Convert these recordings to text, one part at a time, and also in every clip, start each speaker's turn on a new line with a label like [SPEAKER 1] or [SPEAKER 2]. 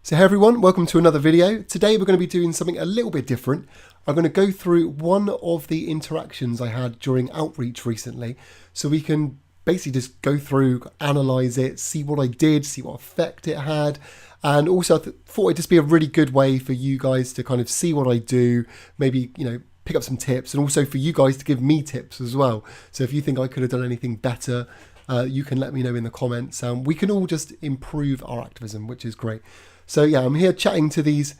[SPEAKER 1] So hey everyone, welcome to another video. Today we're going to be doing something a little bit different. I'm going to go through one of the interactions I had during outreach recently, so we can basically just go through, analyse it, see what I did, see what effect it had, and also I thought it'd just be a really good way for you guys to kind of see what I do, maybe, pick up some tips, and also for you guys to give me tips as well. So if you think I could have done anything better, you can let me know in the comments. We can all just improve our activism, which is great. So yeah, I'm here chatting to these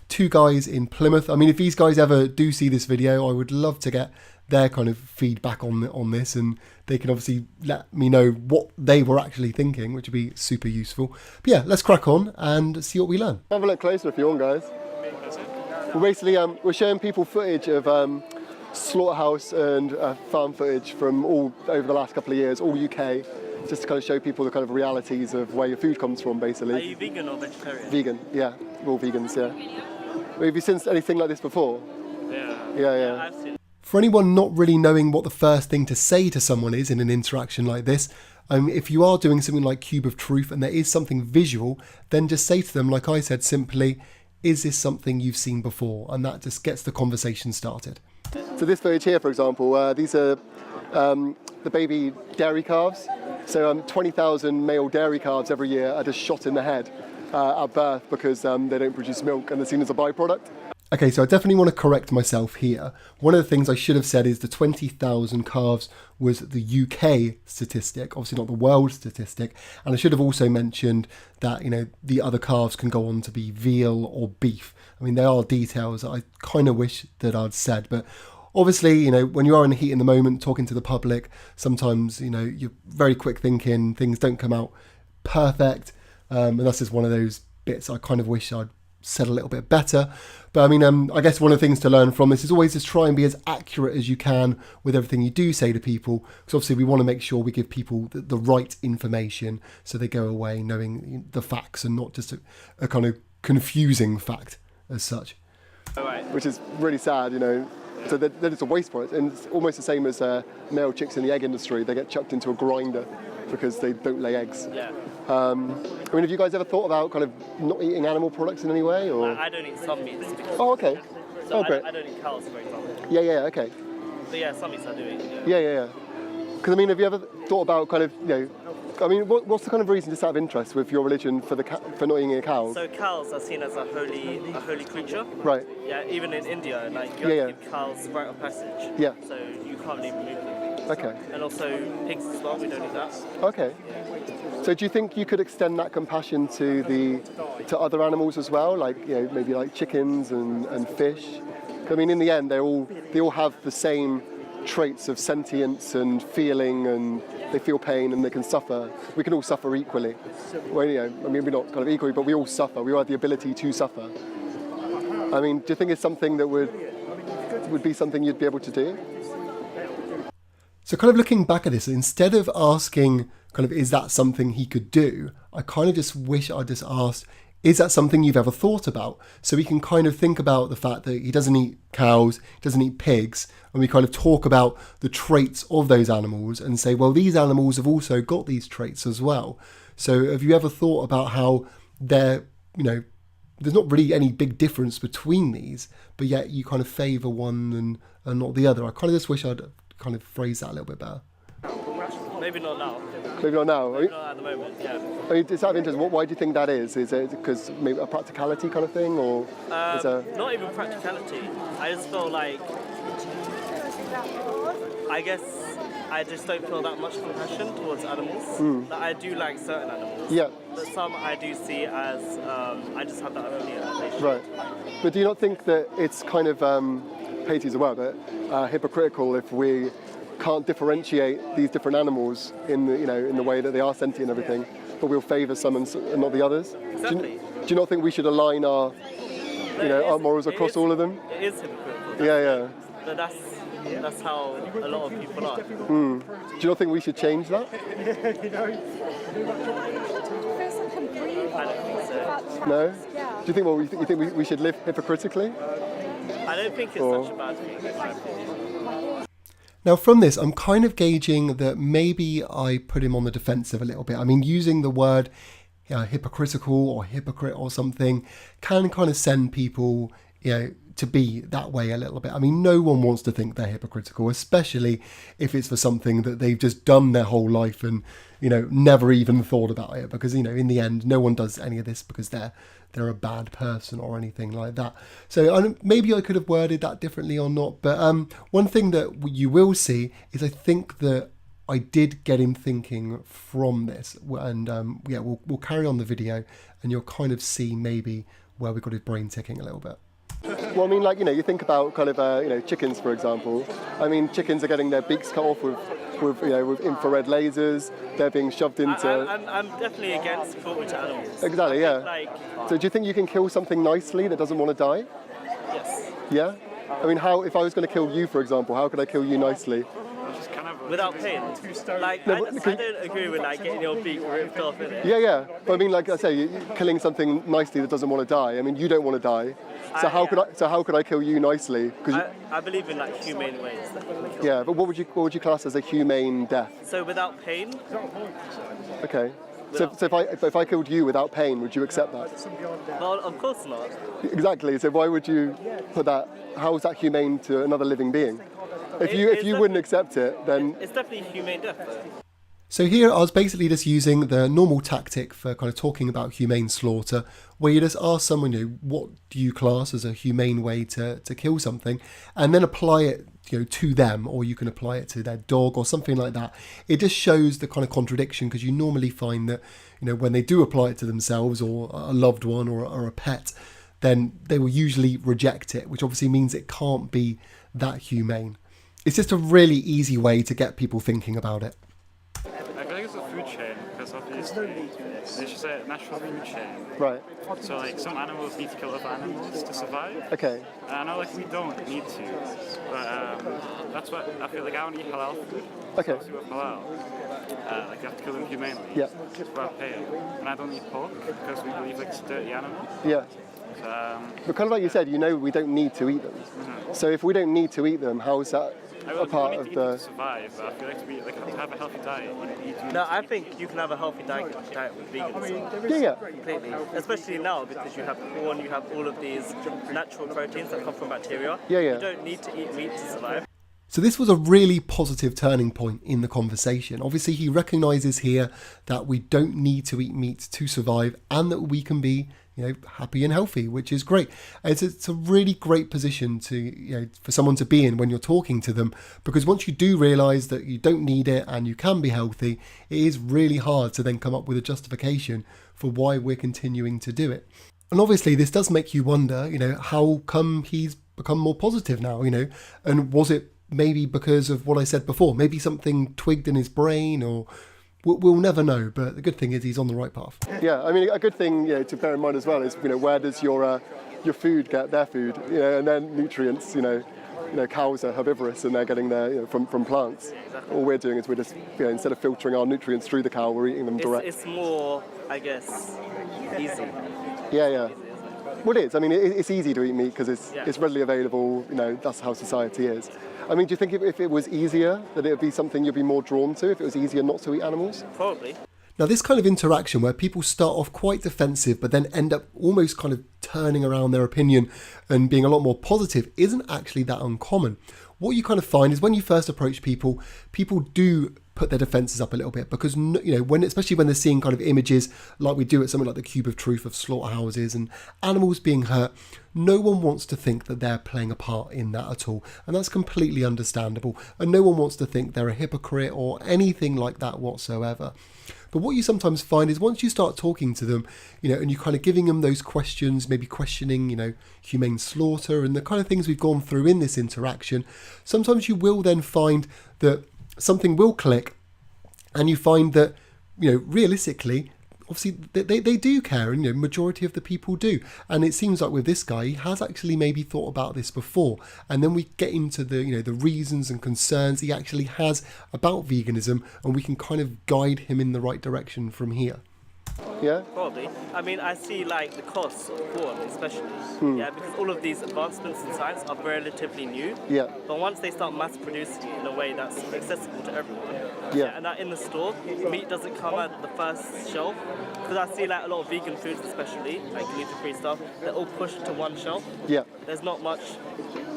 [SPEAKER 1] two guys in Plymouth. I mean, if these guys ever do see this video, I would love to get their kind of feedback on this, and they can obviously let me know what they were actually thinking, which would be super useful. But yeah, let's crack on and see what we learn. Have a look closer if you want, guys. Well, basically, we're showing people footage of slaughterhouse and farm footage from all over the last couple of years, all UK. Just to kind of show people the kind of realities of where your food comes from, basically.
[SPEAKER 2] Are you vegan or vegetarian?
[SPEAKER 1] Vegan, yeah. We're all vegans, yeah. Have you seen anything like this before? Yeah.
[SPEAKER 2] I've seen.
[SPEAKER 1] For anyone not really knowing what the first thing to say to someone is in an interaction like this, if you are doing something like Cube of Truth and there is something visual, then just say to them, like I said, simply, is this something you've seen before? And that just gets the conversation started. So this footage here, for example, these are the baby dairy calves. So 20,000 male dairy calves every year are just shot in the head at birth because they don't produce milk and they're seen as a byproduct. Okay, so I definitely want to correct myself here. One of the things I should have said is the 20,000 calves was the UK statistic, obviously not the world statistic. And I should have also mentioned that, the other calves can go on to be veal or beef. I mean, there are details that I kind of wish that I'd said, but obviously, when you are in the heat in the moment, talking to the public, sometimes, you're very quick thinking, things don't come out perfect. And that's just one of those bits I kind of wish I'd said a little bit better. But I mean, I guess one of the things to learn from this is always just try and be as accurate as you can with everything you do say to people. Because obviously we want to make sure we give people the right information so they go away knowing the facts and not just a kind of confusing fact as such.
[SPEAKER 2] Right.
[SPEAKER 1] Which is really sad, So that it's a waste product, and it's almost the same as male chicks in the egg industry. They get chucked into a grinder because they don't lay eggs.
[SPEAKER 2] Yeah.
[SPEAKER 1] I mean, have you guys ever thought about kind of not eating animal products in any way? Or?
[SPEAKER 2] I don't eat some meats.
[SPEAKER 1] Oh, okay.
[SPEAKER 2] So
[SPEAKER 1] great.
[SPEAKER 2] I don't eat cows, for example.
[SPEAKER 1] Yeah, okay.
[SPEAKER 2] But yeah, some meats I do eat.
[SPEAKER 1] Yeah. Because I mean, have you ever thought about kind of, I mean, what's the kind of reason, just out of interest, with your religion for not eating a cow?
[SPEAKER 2] So cows are seen as a holy creature.
[SPEAKER 1] Right.
[SPEAKER 2] Yeah, even in India, you have to give cows right of passage.
[SPEAKER 1] Yeah.
[SPEAKER 2] So you can't really move them.
[SPEAKER 1] Okay.
[SPEAKER 2] And also pigs as well, we don't eat that.
[SPEAKER 1] Okay. So do you think you could extend that compassion to other animals as well, like maybe like chickens and fish? I mean, in the end, they all have the same traits of sentience and feeling, and they feel pain and they can suffer. We can all suffer equally. Well, I mean, we're not kind of equally, but we all suffer. We all have the ability to suffer. I mean, do you think it's something that would be something you'd be able to do? So kind of looking back at this, instead of asking kind of, is that something he could do? I kind of just wish I just asked, is that something you've ever thought about? So we can kind of think about the fact that he doesn't eat cows, he doesn't eat pigs, and we kind of talk about the traits of those animals and say, well, these animals have also got these traits as well. So have you ever thought about how there's not really any big difference between these, but yet you kind of favour one and not the other? I kind of just wish I'd kind of phrase that a little bit better.
[SPEAKER 2] Maybe not now.
[SPEAKER 1] Maybe not now.
[SPEAKER 2] Maybe not at the moment, yeah.
[SPEAKER 1] I mean, it's out of interest. Why do you think that is? Is it because maybe a practicality kind of thing, or
[SPEAKER 2] not even practicality. I just feel like, I guess I just don't feel that much compassion towards animals. That I do like certain animals.
[SPEAKER 1] Yeah.
[SPEAKER 2] But some I do see as I just have that opinion that they should.
[SPEAKER 1] Right. But do you not think that it's kind of hate to use the word, but hypocritical if we can't differentiate these different animals in the way that they are sentient and everything, but we'll favour some and not the others?
[SPEAKER 2] Exactly.
[SPEAKER 1] Do you not think we should aline our our morals across all of them?
[SPEAKER 2] It is hypocritical.
[SPEAKER 1] Yeah.
[SPEAKER 2] But that's how a lot of people are.
[SPEAKER 1] Do you not think we should change that?
[SPEAKER 2] I don't think so.
[SPEAKER 1] No? Do you think we should live hypocritically?
[SPEAKER 2] I don't think it's such a bad thing, in my opinion.
[SPEAKER 1] Now from this, I'm kind of gauging that maybe I put him on the defensive a little bit. I mean, using the word hypocritical or hypocrite or something can kind of send people, to be that way a little bit. I mean, no one wants to think they're hypocritical, especially if it's for something that they've just done their whole life and, never even thought about it, because, in the end, no one does any of this because they're a bad person or anything like that. So maybe I could have worded that differently or not. But one thing that you will see is I think that I did get him thinking from this. And we'll carry on the video and you'll kind of see maybe where we got his brain ticking a little bit. Well, I mean, you think about kind of, chickens, for example. I mean, chickens are getting their beaks cut off with infrared lasers. They're being shoved into...
[SPEAKER 2] I'm definitely against cruelty to animals.
[SPEAKER 1] Exactly, yeah. So do you think you can kill something nicely that doesn't want to die?
[SPEAKER 2] Yes.
[SPEAKER 1] Yeah? I mean, if I was going to kill you, for example, how could I kill you nicely?
[SPEAKER 2] Without pain. I don't agree with getting your beak ripped off, innit?
[SPEAKER 1] Yeah. But I mean, like I say, you're killing something nicely that doesn't want to die. I mean, you don't want to die. So how could I kill you nicely?
[SPEAKER 2] I believe in humane ways.
[SPEAKER 1] Yeah, but what would you class as a humane death?
[SPEAKER 2] So without pain.
[SPEAKER 1] Okay. So if I killed you without pain, would you accept that?
[SPEAKER 2] Well, of course not.
[SPEAKER 1] Exactly. So why would you put that? How is that humane to another living being? If you wouldn't accept it, then
[SPEAKER 2] it's definitely humane death.
[SPEAKER 1] So here I was basically just using the normal tactic for kind of talking about humane slaughter, where you just ask someone, what do you class as a humane way to kill something, and then apply it, to them, or you can apply it to their dog or something like that. It just shows the kind of contradiction, because you normally find that, when they do apply it to themselves or a loved one or a pet, then they will usually reject it, which obviously means it can't be that humane. It's just a really easy way to get people thinking about it.
[SPEAKER 3] I feel like it's a food chain, because obviously it's just a natural food chain.
[SPEAKER 1] Right.
[SPEAKER 3] So some animals need to kill other animals to survive.
[SPEAKER 1] Okay.
[SPEAKER 3] And I know we don't need to, but that's what I feel like. I want to eat halal food.
[SPEAKER 1] Okay.
[SPEAKER 3] So with halal, you have to kill them humanely.
[SPEAKER 1] Yeah.
[SPEAKER 3] Without paying. And I don't eat pork because we believe it's a dirty animal.
[SPEAKER 1] Yeah. But kind of like you said, we don't need to eat them.
[SPEAKER 3] Mm-hmm.
[SPEAKER 1] So if we don't need to eat them, how is that a part of the...
[SPEAKER 3] to survive, but I feel to have a healthy diet, you need to...
[SPEAKER 2] No, I think you can have a healthy diet with veganism.
[SPEAKER 1] Yeah.
[SPEAKER 2] Completely. Especially now, because you have corn, you have all of these natural proteins that come from bacteria.
[SPEAKER 1] Yeah.
[SPEAKER 2] You don't need to eat meat to survive.
[SPEAKER 1] So this was a really positive turning point in the conversation. Obviously, he recognises here that we don't need to eat meat to survive, and that we can be, happy and healthy, which is great. It's a really great position to, for someone to be in when you're talking to them, because once you do realise that you don't need it and you can be healthy, it is really hard to then come up with a justification for why we're continuing to do it. And obviously, this does make you wonder, how come he's become more positive now, and was it maybe because of what I said before, maybe something twigged in his brain, or we'll never know. But the good thing is he's on the right path. Yeah, I mean, a good thing to bear in mind as well is, where does your food get their food, and then nutrients, cows are herbivorous and they're getting their, from plants. All we're doing is we're just, instead of filtering our nutrients through the cow, we're eating them direct.
[SPEAKER 2] It's more, I guess, easy.
[SPEAKER 1] Yeah. Well, it is. I mean, it's easy to eat meat because it's readily available. That's how society is. I mean, do you think if it was easier, that it would be something you'd be more drawn to, if it was easier not to eat animals?
[SPEAKER 2] Probably.
[SPEAKER 1] Now, this kind of interaction where people start off quite defensive but then end up almost kind of turning around their opinion and being a lot more positive isn't actually that uncommon. What you kind of find is when you first approach people do put their defences up a little bit, because especially when they're seeing kind of images like we do at something like the Cube of Truth of slaughterhouses and animals being hurt, no one wants to think that they're playing a part in that at all, and that's completely understandable, and no one wants to think they're a hypocrite or anything like that whatsoever. But what you sometimes find is once you start talking to them, and you're kind of giving them those questions, maybe questioning, humane slaughter and the kind of things we've gone through in this interaction, sometimes you will then find that something will click, and you find that, realistically, obviously they do care, and majority of the people do. And it seems like with this guy, he has actually maybe thought about this before, and then we get into the the reasons and concerns he actually has about veganism, and we can kind of guide him in the right direction from here.
[SPEAKER 4] Yeah?
[SPEAKER 2] Probably. I mean, I see like the costs of corn, especially. Yeah, because all of these advancements in science are relatively new.
[SPEAKER 4] Yeah.
[SPEAKER 2] But once they start mass producing it in a way that's accessible to everyone,
[SPEAKER 4] Yeah.
[SPEAKER 2] and that in the store, meat doesn't come at the first shelf. Because I see like a lot of vegan foods, especially like gluten-free stuff, they're all pushed to one shelf.
[SPEAKER 4] Yeah.
[SPEAKER 2] There's not much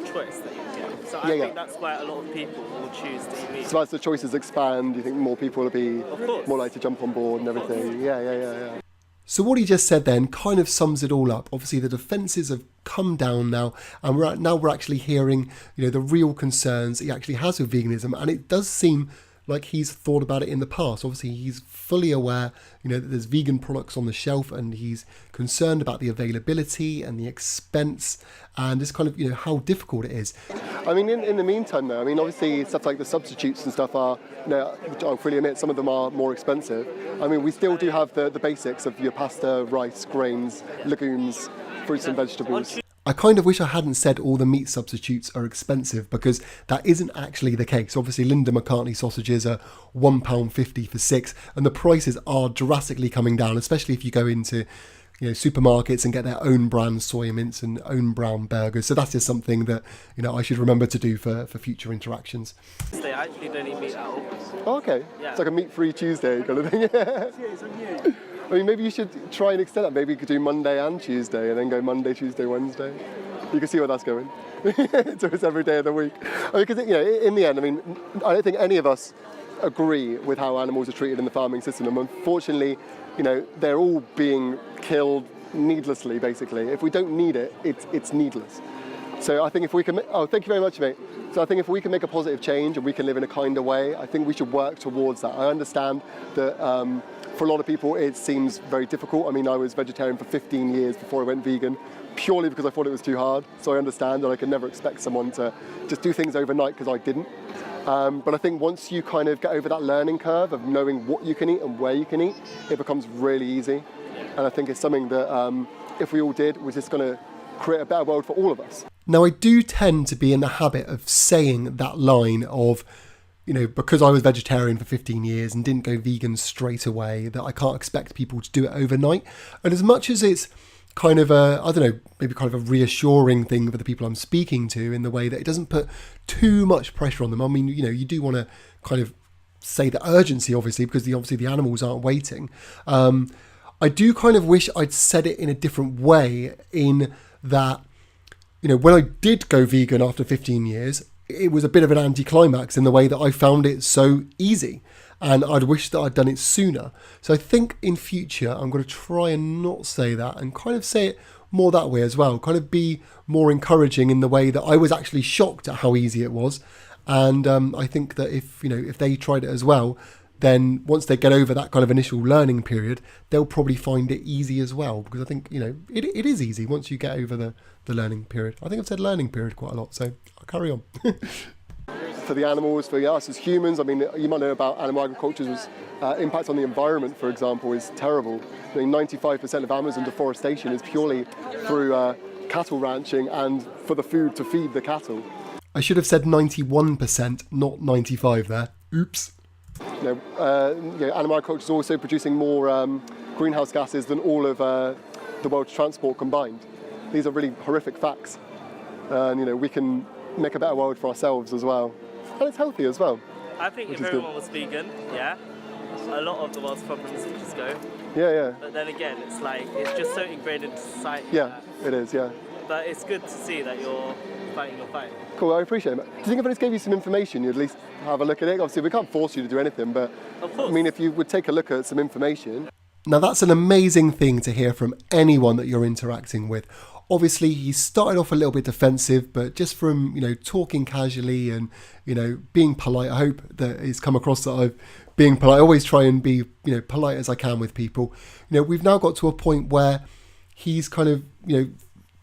[SPEAKER 2] choice that you get. So I think that's why a lot of people will choose to eat meat.
[SPEAKER 4] So as the choices expand, you think more people will be more likely to jump on board and everything? Yeah.
[SPEAKER 1] So what he just said then kind of sums it all up. Obviously, the defences have come down now, and we're actually hearing, the real concerns he actually has with veganism, and it does seem like he's thought about it in the past. Obviously, he's fully aware, that there's vegan products on the shelf, and he's concerned about the availability and the expense, and just kind of, how difficult it is.
[SPEAKER 4] I mean, in the meantime, though, obviously stuff like the substitutes and stuff are, I'll fully admit, some of them are more expensive. We still do have the basics of your pasta, rice, grains, legumes, fruits and vegetables.
[SPEAKER 1] I kind of wish I hadn't said all the meat substitutes are expensive, because that isn't actually the case. Obviously, Linda McCartney sausages are £1.50 for 6, and the prices are drastically coming down, especially if you go into supermarkets and get their own brand soy mince and own brown burgers. So that's just something that I should remember to do for future interactions.
[SPEAKER 2] They actually don't eat meat at all.
[SPEAKER 4] Oh, okay. Yeah. It's like a meat-free Tuesday kind of thing. Maybe you should try and extend that. Maybe you could do Monday and Tuesday, and then go Monday, Tuesday, Wednesday. You can see where that's going. So it's every day of the week. Because in the end, I don't think any of us agree with how animals are treated in the farming system. And unfortunately, they're all being killed needlessly, basically. If we don't need it, it's needless. So I think if we can... Oh, thank you very much, mate. So I think if we can make a positive change and we can live in a kinder way, I think we should work towards that. I understand that for a lot of people it seems very difficult. I was vegetarian for 15 years before I went vegan, purely because I thought it was too hard. So I understand that I can never expect someone to just do things overnight, because I didn't. But I think once you kind of get over that learning curve of knowing what you can eat and where you can eat, it becomes really easy. And I think it's something that if we all did, we're just going to create a better world for all of us.
[SPEAKER 1] Now, I do tend to be in the habit of saying that line of, because I was vegetarian for 15 years and didn't go vegan straight away, that I can't expect people to do it overnight. And as much as it's kind of maybe kind of a reassuring thing for the people I'm speaking to, in the way that it doesn't put too much pressure on them. You do want to kind of say the urgency, obviously, because the animals aren't waiting. I do kind of wish I'd said it in a different way, in that, when I did go vegan after 15 years, it was a bit of an anticlimax in the way that I found it so easy. And I'd wish that I'd done it sooner. So I think in future, I'm going to try and not say that, and kind of say it more that way as well. Kind of be more encouraging in the way that I was actually shocked at how easy it was. And I think that if they tried it as well, then once they get over that kind of initial learning period, they'll probably find it easy as well. Because I think, it is easy once you get over the learning period. I think I've said learning period quite a lot, so I'll carry on.
[SPEAKER 4] For the animals, for us as humans, you might know about animal agriculture's impact on the environment, for example, is terrible. 95% of Amazon deforestation is purely through cattle ranching and for the food to feed the cattle.
[SPEAKER 1] I should have said 91%, not 95 there. Oops.
[SPEAKER 4] Animal agriculture is also producing more greenhouse gases than all of the world's transport combined. These are really horrific facts. And, we can make a better world for ourselves as well. And it's healthy as well.
[SPEAKER 2] I think if everyone was vegan, a lot of the world's problems would just go.
[SPEAKER 4] Yeah.
[SPEAKER 2] But then again, it's just so ingrained into society.
[SPEAKER 4] Yeah, it is, yeah.
[SPEAKER 2] But it's good to see that you're fighting your fight.
[SPEAKER 4] Cool, I appreciate it. Do you think if I just gave you some information, you'd at least have a look at it? Obviously, we can't force you to do anything, but
[SPEAKER 2] of course.
[SPEAKER 4] If you would take a look at some information.
[SPEAKER 1] Now, that's an amazing thing to hear from anyone that you're interacting with. Obviously, he started off a little bit defensive, but just from, talking casually and, being polite, I hope that it's come across that I'm being polite. I always try and be, polite as I can with people. We've now got to a point where he's kind of,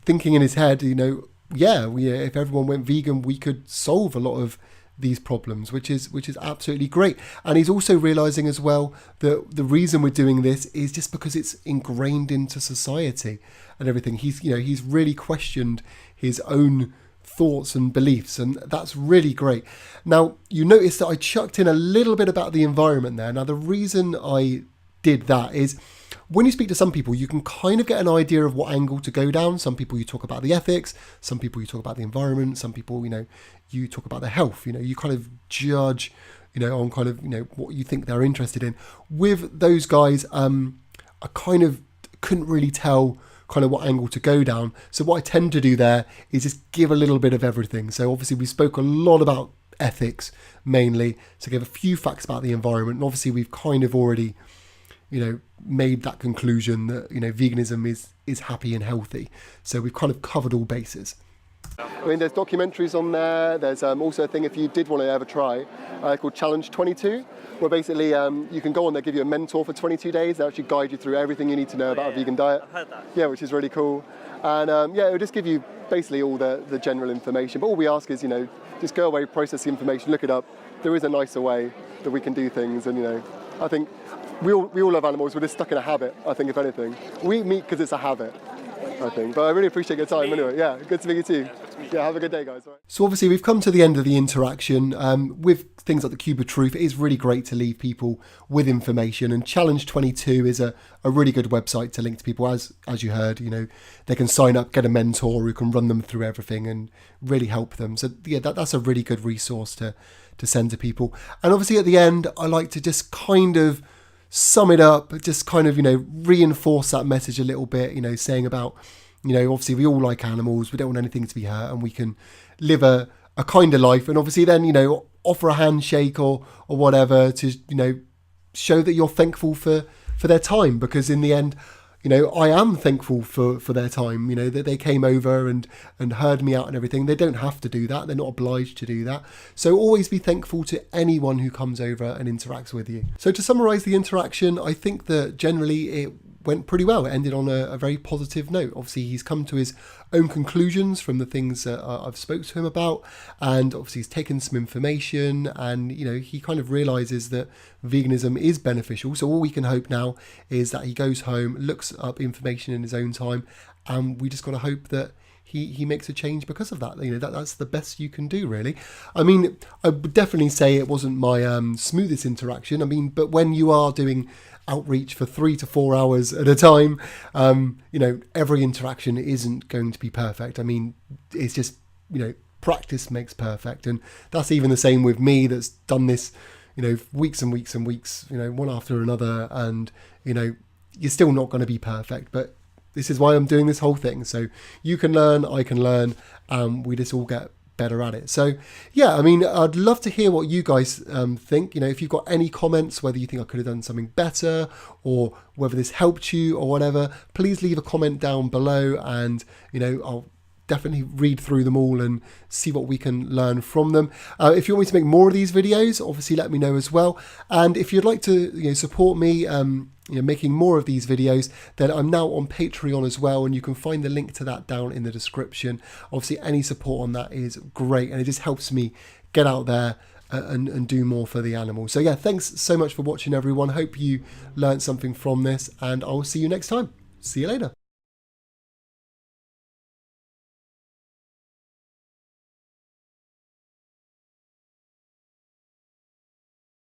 [SPEAKER 1] thinking in his head, if everyone went vegan, we could solve a lot of these problems, which is absolutely great. And he's also realizing as well that the reason we're doing this is just because it's ingrained into society and everything. He's really questioned his own thoughts and beliefs, and that's really great. Now, you notice that I chucked in a little bit about the environment there. Now, the reason I did that is when you speak to some people, you can kind of get an idea of what angle to go down. Some people you talk about the ethics, some people you talk about the environment, some people, you talk about their health. You kind of judge, on kind of, what you think they're interested in. With those guys, I kind of couldn't really tell kind of what angle to go down. So what I tend to do there is just give a little bit of everything. So obviously we spoke a lot about ethics mainly, so give a few facts about the environment. And obviously we've kind of already, made that conclusion that, veganism is happy and healthy. So we've kind of covered all bases.
[SPEAKER 4] I mean, there's documentaries on there. There's also a thing, if you did want to ever try, called Challenge 22, where basically you can go on there, give you a mentor for 22 days. They actually guide you through everything you need to know about a vegan diet.
[SPEAKER 2] I've heard that.
[SPEAKER 4] Yeah, which is really cool. And it will just give you basically all the general information. But all we ask is, just go away, process the information, look it up. There is a nicer way that we can do things. And, I think we all love animals. We're just stuck in a habit, I think, if anything. We eat meat because it's a habit, I think. But I really appreciate your time anyway. Yeah, good to meet you too. Yeah, have a good day, guys. All right.
[SPEAKER 1] So obviously we've come to the end of the interaction. With things like the Cube of Truth, it is really great to leave people with information, and Challenge 22 is a really good website to link to people. As you heard, they can sign up, get a mentor who can run them through everything and really help them. So yeah, that's a really good resource to send to people. And obviously at the end, I like to just kind of sum it up, just kind of, reinforce that message a little bit, saying about, obviously we all like animals, we don't want anything to be hurt, and we can live a kinder life. And obviously then, offer a handshake or whatever to, show that you're thankful for their time, because in the end, I am thankful for their time, that they came over and heard me out and everything. They don't have to do that. They're not obliged to do that. So always be thankful to anyone who comes over and interacts with you. So to summarize the interaction, I think that generally it went pretty well. It ended on a very positive note. Obviously, he's come to his own conclusions from the things that I've spoke to him about, and obviously he's taken some information, and he kind of realizes that veganism is beneficial. So all we can hope now is that he goes home, looks up information in his own time, and we just got to hope that he makes a change because of that. That's the best you can do, really. I mean, I would definitely say it wasn't my smoothest interaction. I mean, but when you are doing outreach for 3 to 4 hours at a time, every interaction isn't going to be perfect. I mean, it's just, practice makes perfect. And that's even the same with me that's done this, weeks and weeks and weeks, one after another. And, you're still not going to be perfect, but this is why I'm doing this whole thing. So you can learn, I can learn, and we just all get better at it. So yeah, I mean, I'd love to hear what you guys think. If you've got any comments, whether you think I could have done something better or whether this helped you or whatever, please leave a comment down below, and I'll definitely read through them all and see what we can learn from them. If you want me to make more of these videos, obviously let me know as well. And if you'd like to support me making more of these videos, then I'm now on Patreon as well, and you can find the link to that down in the description. Obviously any support on that is great, and it just helps me get out there and do more for the animals. So yeah, thanks so much for watching, everyone. Hope you learned something from this, and I'll see you next time. See you later.